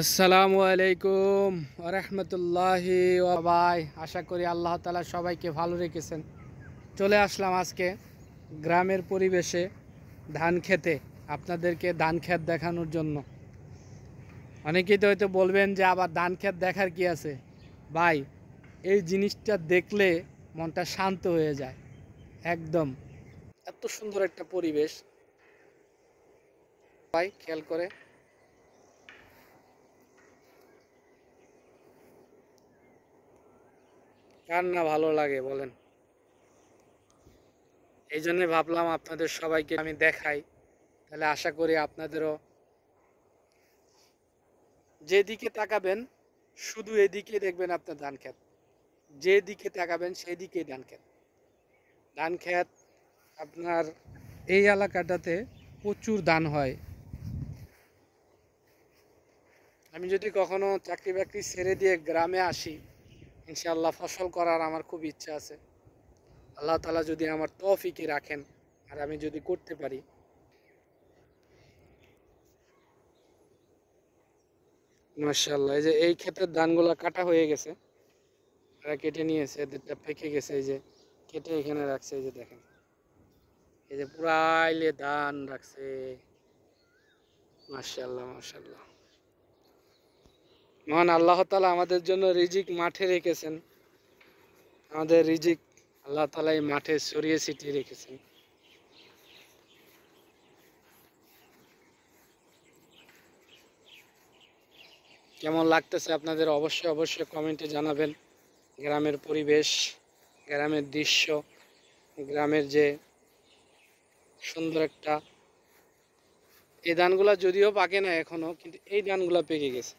আসসালামু আলাইকুম ওরহমতুল্লাহি ভাই, আশা করি আল্লাহ তাআলা সবাইকে ভালো রেখেছেন। চলে আসলাম আজকে গ্রামের পরিবেশে ধান খেতে, আপনাদেরকে ধান ক্ষেত দেখানোর জন্য। অনেকেই তো হয়তো বলবেন যে আবার ধান ক্ষেত দেখার কি আছে। ভাই, এই জিনিসটা দেখলে মনটা শান্ত হয়ে যায় একদম। এত সুন্দর একটা পরিবেশ ভাই, খেয়াল করে কার না ভালো লাগে বলেন। এই জন্যে ভাবলাম আপনাদের সবাইকে আমি দেখাই, তাহলে আশা করি আপনাদেরও যেদিকে তাকাবেন শুধু এদিকে দেখবেন আপনার ধান ক্ষেত, যেদিকে তাকাবেন সেদিকেই ধান ক্ষেত। ধান ক্ষেত আপনার এই এলাকাটাতে প্রচুর ধান হয়। আমি যদি কখনো চাকরি বাকরি ছেড়ে দিয়ে গ্রামে আসি, ইনশাআল্লাহ ফসল করার আমার খুব ইচ্ছা আছে। আল্লাহ তাআলা যদি আমার তৌফিকে রাখেন আর আমি যদি করতে পারি। মাশাআল্লাহ, এই যে এই ক্ষেতের ধানগুলা কাটা হয়ে গেছে, এরা কেটে নিয়েছে, এদেরটা পেকে গেছে, এই যে কেটে এখানে রাখছে, এই যে দেখেন, এই যে পুরাইলে ধান রাখছে। মাশাআল্লাহ মাশাআল্লাহ, মহান আল্লাহ তাআলা আমাদের জন্য রিজিক মাঠে রেখেছেন। আমাদের রিজিক আল্লাহ তাআলা এই মাঠে ছড়িয়ে ছিটিয়ে রেখেছেন। কেমন লাগতেছে আপনাদের অবশ্যই অবশ্যই কমেন্টে জানাবেন। গ্রামের পরিবেশ, গ্রামের দৃশ্য, গ্রামের যে সুন্দর একটা, এই ধানগুলা যদিও পাকে না এখনো, কিন্তু এই ধানগুলা পেকে গেছে।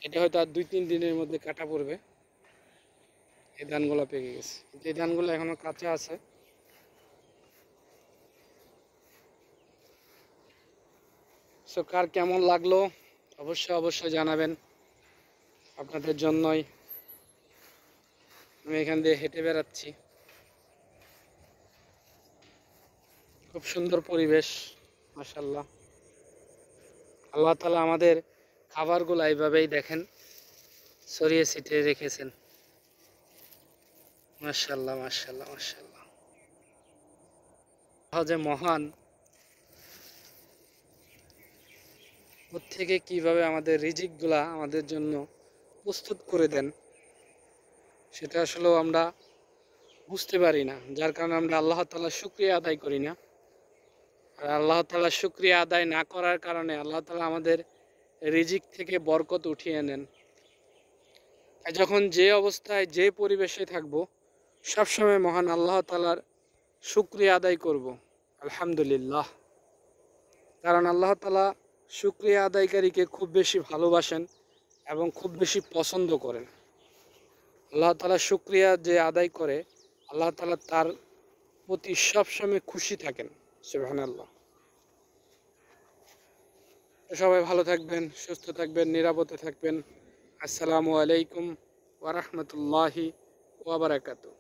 এটা হয়তো আর 2-3 দিনের মধ্যে কাটা পড়বে। এই ধানগুলো পেকে গেছে, কিন্তু এই ধানগুলো এখনো কাঁচা আছে। সো কার কেমন লাগলো অবশ্যই অবশ্যই জানাবেন। আপনাদের জন্যই আমি এখান দিয়ে হেঁটে বেড়াচ্ছি। খুব সুন্দর পরিবেশ, মাশাআল্লাহ। আল্লাহ তাআলা আমাদের খাবারগুলো এইভাবেই দেখেন ছড়িয়ে ছিটিয়ে রেখেছেন। মাশাআল্লাহ মাশাআল্লাহ মাশাআল্লাহ, যে মহান, থেকে কিভাবে আমাদের রিজিকগুলা আমাদের জন্য প্রস্তুত করে দেন, সেটা আসলেও আমরা বুঝতে পারি না, যার কারণে আমরা আল্লাহ তাআলার শুকরিয়া আদায় করি না। আর আল্লাহ তাআলার শুকরিয়া আদায় না করার কারণে আল্লাহ তাআলা আমাদের রিজিক থেকে বরকত উঠিয়ে নেন। তাই যখন যে অবস্থায় যে পরিবেশে থাকবো, সবসময় মহান আল্লাহ তাআলার শুকরিয়া আদায় করব, আলহামদুলিল্লাহ। কারণ আল্লাহ তাআলা শুকরিয়া আদায়কারীকে খুব বেশি ভালোবাসেন এবং খুব বেশি পছন্দ করেন। আল্লাহ তাআলা শুকরিয়া যে আদায় করে, আল্লাহ তাআলা তার প্রতি সবসময় খুশি থাকেন। সুবহানাল্লাহ। সবাই ভালো থাকবেন, সুস্থ থাকবেন, নিরাপদে থাকবেন। আসসালামু আলাইকুম ওয়া রাহমাতুল্লাহি ওয়া বারাকাতুহু।